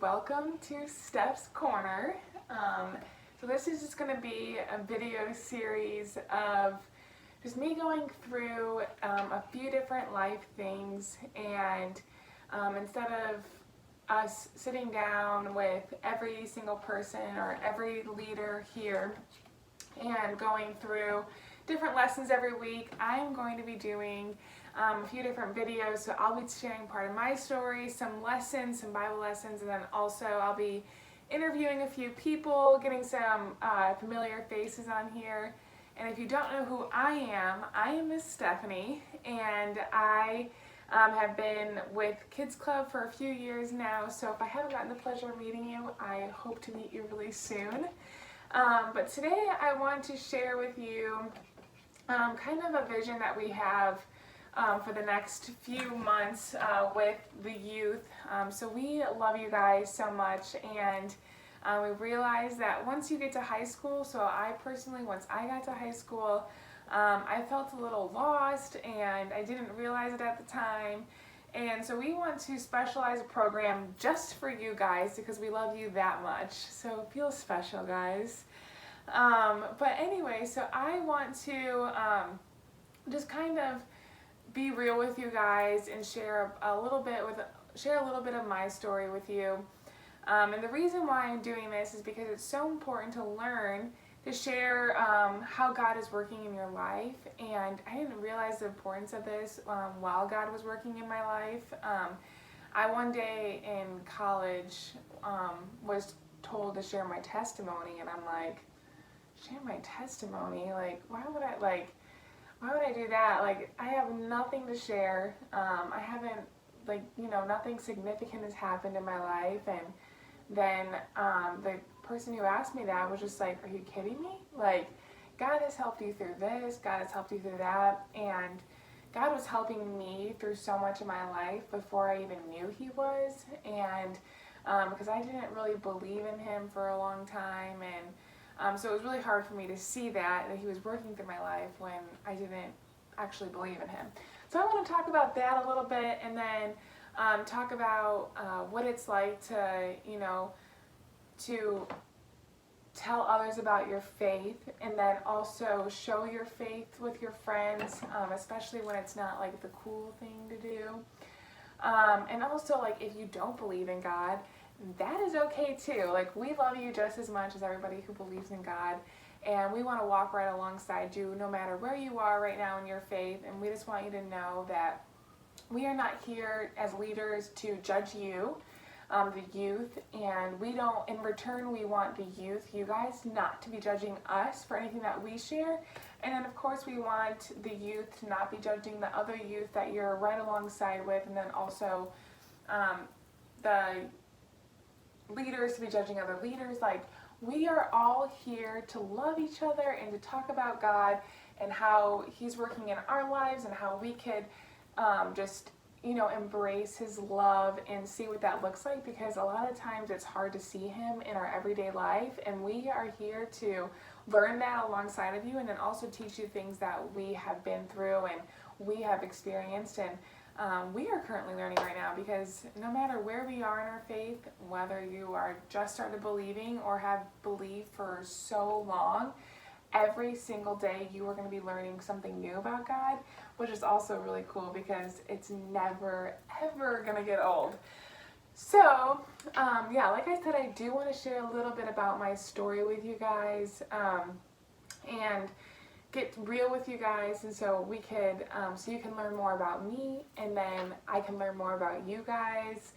welcome to Steph's Corner. So this is just going to be a video series of just me going through a few different life things, and instead of us sitting down with every single person or every leader here and going through different lessons every week, I'm going to be doing a few different videos. So I'll be sharing part of my story, some lessons, some Bible lessons, and then also I'll be interviewing a few people, getting some familiar faces on here. And if you don't know who I am Miss Stephanie, and I have been with Kids Club for a few years now. So if I haven't gotten the pleasure of meeting you, I hope to meet you really soon. But today I want to share with you kind of a vision that we have for the next few months with the youth. So we love you guys so much, and we realize that once you get to high school, so I personally, once I got to high school, I felt a little lost and I didn't realize it at the time. And so we want to specialize a program just for you guys because we love you that much. So feel special, guys. But anyway, so I want to just kind of be real with you guys and share a little bit of my story with you. And the reason why I'm doing this is because it's so important to learn to share how God is working in your life. And I didn't realize the importance of this while God was working in my life. I one day in college was told to share my testimony, and I'm like, share my testimony? Like, why would I do that? Like, I have nothing to share. I haven't, nothing significant has happened in my life. And then the person who asked me that was just like, are you kidding me? Like, God has helped you through this, God has helped you through that, and God was helping me through so much of my life before I even knew He was. And because I didn't really believe in Him for a long time, and so it was really hard for me to see that He was working through my life when I didn't actually believe in Him. So I want to talk about that a little bit, and then talk about what it's like to, to tell others about your faith, and then also show your faith with your friends, especially when it's not like the cool thing to do. And also, like, if you don't believe in God, that is okay too. Like, we love you just as much as everybody who believes in God, and we want to walk right alongside you no matter where you are right now in your faith. And we just want you to know that we are not here as leaders to judge you, the youth, and we don't, in return, we want the youth, you guys, not to be judging us for anything that we share. And then of course we want the youth to not be judging the other youth that you're right alongside with, and then also the leaders to be judging other leaders. Like, we are all here to love each other and to talk about God and how He's working in our lives, and how we could just, embrace His love and see what that looks like, because a lot of times it's hard to see Him in our everyday life, and we are here to learn that alongside of you, and then also teach you things that we have been through and we have experienced, and we are currently learning right now. Because no matter where we are in our faith, whether you are just started believing or have believed for so long, every single day you are going to be learning something new about God, which is also really cool because it's never ever going to get old. So yeah, like I said, I do want to share a little bit about my story with you guys, and get real with you guys, and so we could so you can learn more about me, and then I can learn more about you guys.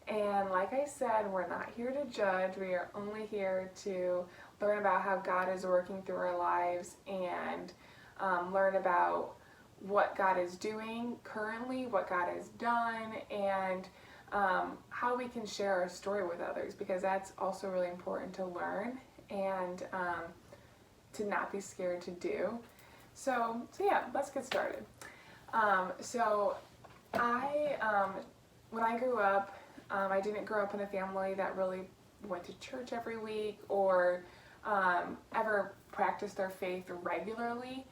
And like I said, we're not here to judge. We are only here to learn about how God is working through our lives, and learn about what God is doing currently, what God has done, and how we can share our story with others, because that's also really important to learn, and to not be scared to do. So yeah, let's get started. So when I grew up, I didn't grow up in a family that really went to church every week or ever practiced their faith regularly.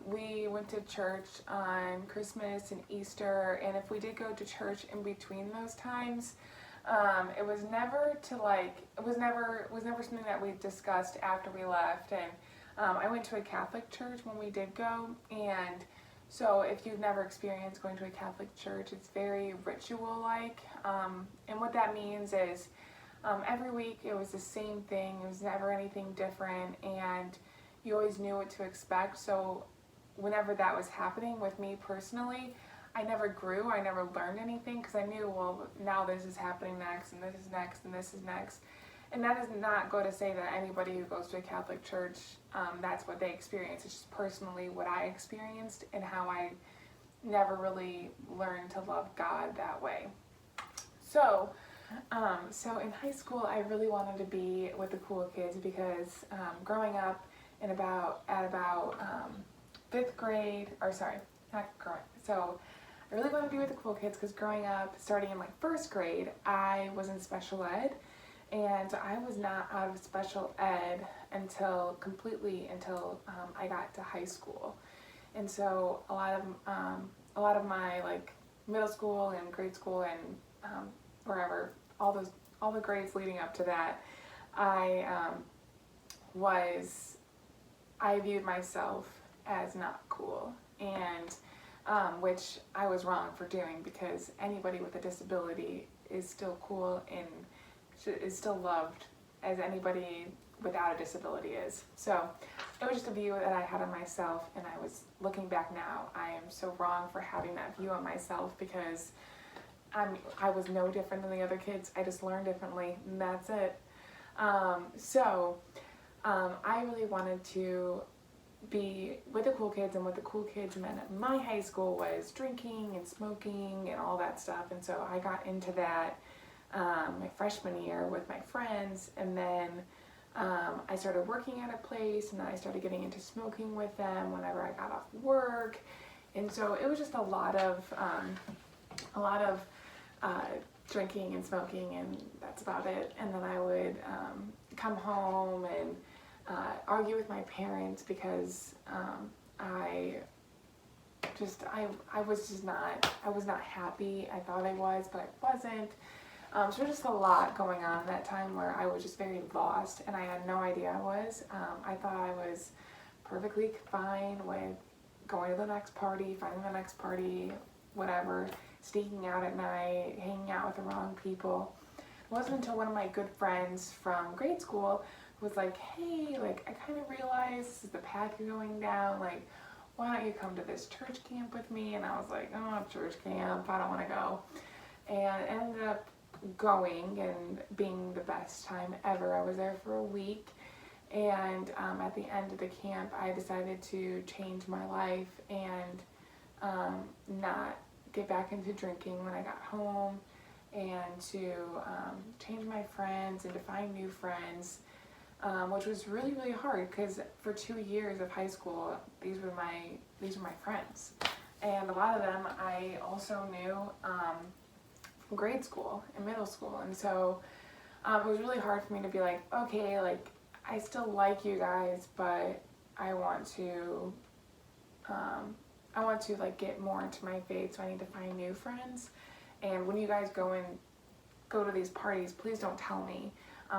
We went to church on Christmas and Easter, and if we did go to church in between those times, It was never something that we discussed after we left. And I went to a Catholic church when we did go, and so if you've never experienced going to a Catholic church, it's very ritual-like, and what that means is every week it was the same thing. It was never anything different, and you always knew what to expect. So whenever that was happening with me personally, I never grew, I never learned anything, because I knew, well, now this is happening next, and this is next, and this is next. And that does not go to say that anybody who goes to a Catholic church, that's what they experience. It's just personally what I experienced and how I never really learned to love God that way. So in high school, I really wanted to be with the cool kids because growing up at about 5th grade, so I really wanted to be with the cool kids because growing up, starting in like 1st grade, I was in special ed, and I was not out of special ed until I got to high school. And so a lot of my like middle school and grade school and wherever, all the grades leading up to that, I viewed myself as not cool, and which I was wrong for doing, because anybody with a disability is still cool and is still loved as anybody without a disability is. So it was just a view that I had of myself, and I was looking back now, I am so wrong for having that view of myself, because I was no different than the other kids. I just learned differently, and that's it. I really wanted to be with the cool kids, and what the cool kids meant at my high school was drinking and smoking and all that stuff. And so I got into that my freshman year with my friends, and then I started working at a place, and then I started getting into smoking with them whenever I got off work. And so it was just a lot of drinking and smoking, and that's about it. And then I would come home and argue with my parents because I was not happy. I thought I was, but I wasn't. So just a lot going on that time where I was just very lost, and I had no idea I was. I thought I was perfectly fine with going to the next party, finding the next party, whatever, sneaking out at night, hanging out with the wrong people. It wasn't until one of my good friends from grade school was like, hey, like, I kind of realized this is the path you're going down, like, why don't you come to this church camp with me? And I was like, oh, church camp, I don't want to go. And ended up going and being the best time ever. I was there for a week, and at the end of the camp, I decided to change my life and not get back into drinking when I got home, and to change my friends and to find new friends, which was really, really hard, because for 2 years of high school, these were my friends, and a lot of them I also knew from grade school and middle school. And so it was really hard for me to be like, okay, like, I still like you guys, but I want to like get more into my faith, so I need to find new friends. And when you guys go to these parties, please don't tell me,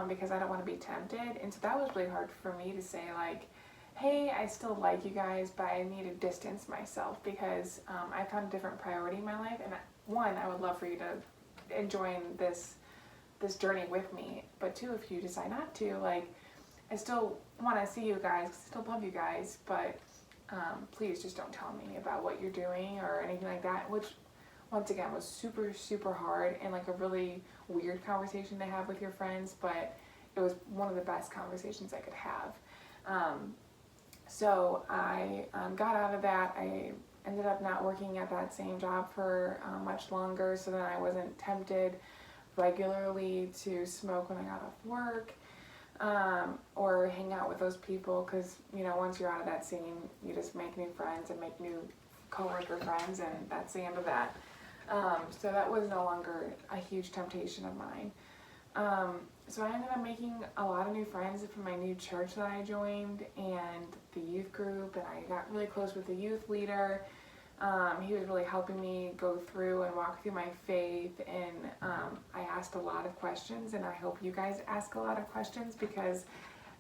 because I don't want to be tempted. And so that was really hard for me to say, like, hey, I still like you guys, but I need to distance myself, because I found a different priority in my life. And one, I would love for you to enjoy this journey with me, but two, if you decide not to, like, I still want to see you guys, I still love you guys, but please just don't tell me about what you're doing or anything like that, which once again was super, super hard and like a really weird conversation to have with your friends, but it was one of the best conversations I could have. So I got out of that. I ended up not working at that same job for much longer, so then I wasn't tempted regularly to smoke when I got off work, or hang out with those people, because, you know, once you're out of that scene, you just make new friends and make new coworker friends, and that's the end of that. So that was no longer a huge temptation of mine. So I ended up making a lot of new friends from my new church that I joined and the youth group, and I got really close with the youth leader. He was really helping me go through and walk through my faith, and I asked a lot of questions, and I hope you guys ask a lot of questions, because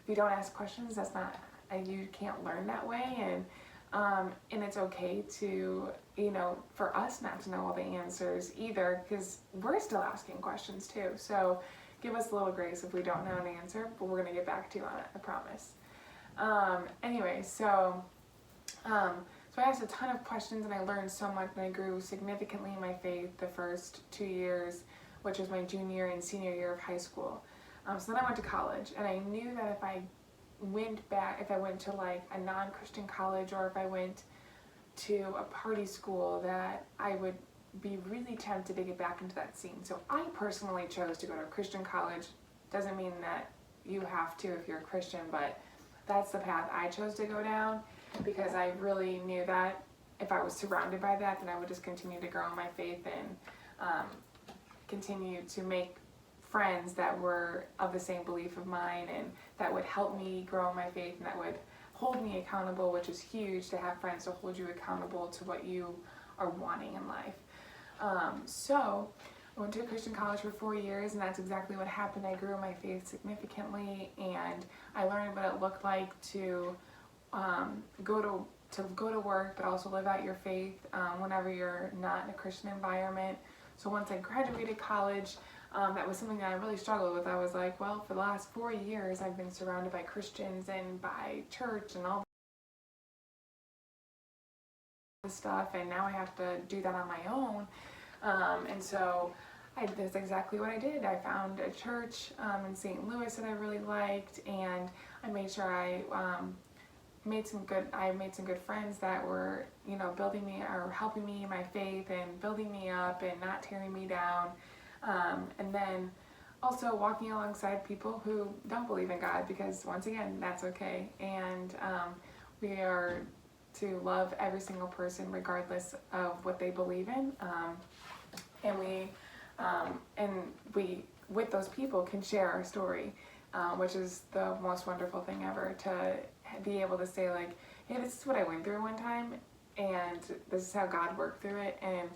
if you don't ask questions, that's not, you can't learn that way, and it's okay to, for us not to know all the answers either, because we're still asking questions too. So give us a little grace if we don't know an answer, but we're going to get back to you on it, I promise. Anyway, so I asked a ton of questions, and I learned so much, and I grew significantly in my faith the first 2 years, which was my junior and senior year of high school. So then I went to college, and I knew that if I went to like a non-Christian college, or if I went to a party school, that I would be really tempted to get back into that scene. So I personally chose to go to a Christian college. Doesn't mean that you have to if you're a Christian, but that's the path I chose to go down, because I really knew that if I was surrounded by that, then I would just continue to grow in my faith and continue to make friends that were of the same belief of mine, and that would help me grow in my faith, and that would hold me accountable, which is huge, to have friends to hold you accountable to what you are wanting in life. So I went to a Christian college for 4 years, and that's exactly what happened. I grew in my faith significantly, and I learned what it looked like to go to work, but also live out your faith whenever you're not in a Christian environment. So once I graduated college, that was something that I really struggled with. I was like, well, for the last 4 years, I've been surrounded by Christians and by church and all this stuff, and now I have to do that on my own. And so that's exactly what I did. I found a church in St. Louis that I really liked, and I made sure I made some good friends that were, building me or helping me in my faith and building me up and not tearing me down. And then also walking alongside people who don't believe in God, because once again, that's okay. And we are to love every single person regardless of what they believe in. And we with those people can share our story, which is the most wonderful thing ever, to be able to say like, hey, this is what I went through one time, and this is how God worked through it, and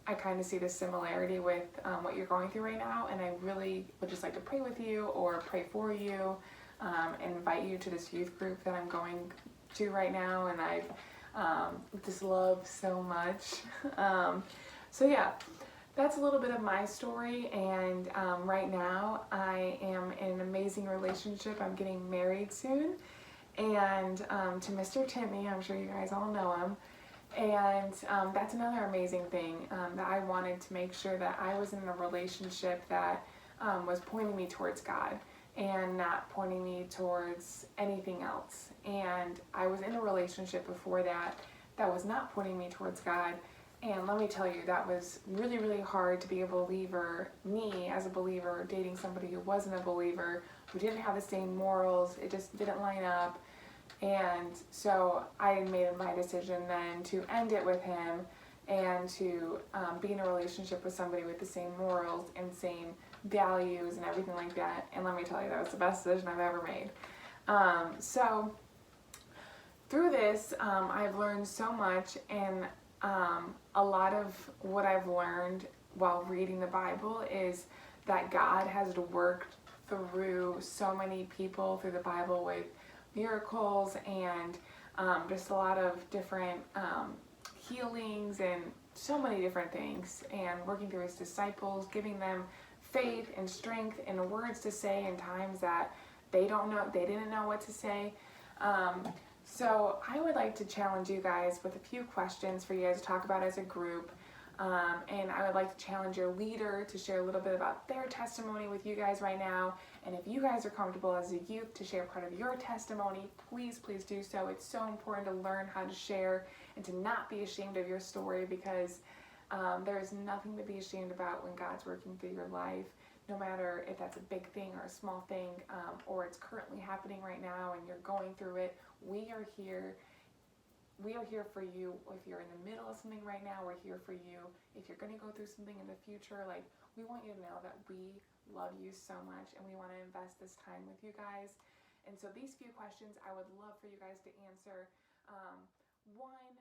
I kind of see the similarity with what you're going through right now, and I really would just like to pray with you or pray for you, and invite you to this youth group that I'm going to right now, and I've just love so much. So yeah, that's a little bit of my story, and right now I am in an amazing relationship. I'm getting married soon, and to Mr. Timmy. I'm sure you guys all know him. And that's another amazing thing, that I wanted to make sure that I was in a relationship that was pointing me towards God and not pointing me towards anything else. And I was in a relationship before that was not pointing me towards God. And let me tell you, that was really, really hard to be a believer, me as a believer, dating somebody who wasn't a believer, who didn't have the same morals. It just didn't line up. And so I made my decision then to end it with him, and to be in a relationship with somebody with the same morals and same values and everything like that. And let me tell you, that was the best decision I've ever made. So through this, I've learned so much, and a lot of what I've learned while reading the Bible is that God has worked through so many people through the Bible with miracles and just a lot of different healings and so many different things, and working through his disciples, giving them faith and strength and words to say in times that they didn't know what to say. So I would like to challenge you guys with a few questions for you guys to talk about as a group. And I would like to challenge your leader to share a little bit about their testimony with you guys right now. And if you guys are comfortable as a youth to share part of your testimony, please do so. It's so important to learn how to share and to not be ashamed of your story, because there's nothing to be ashamed about when God's working through your life, no matter if that's a big thing or a small thing, or it's currently happening right now and you're going through it. We are here for you. If you're in the middle of something right now, we're here for you. If you're going to go through something in the future, like, we want you to know that we love you so much, and we want to invest this time with you guys. And so these few questions I would love for you guys to answer. One,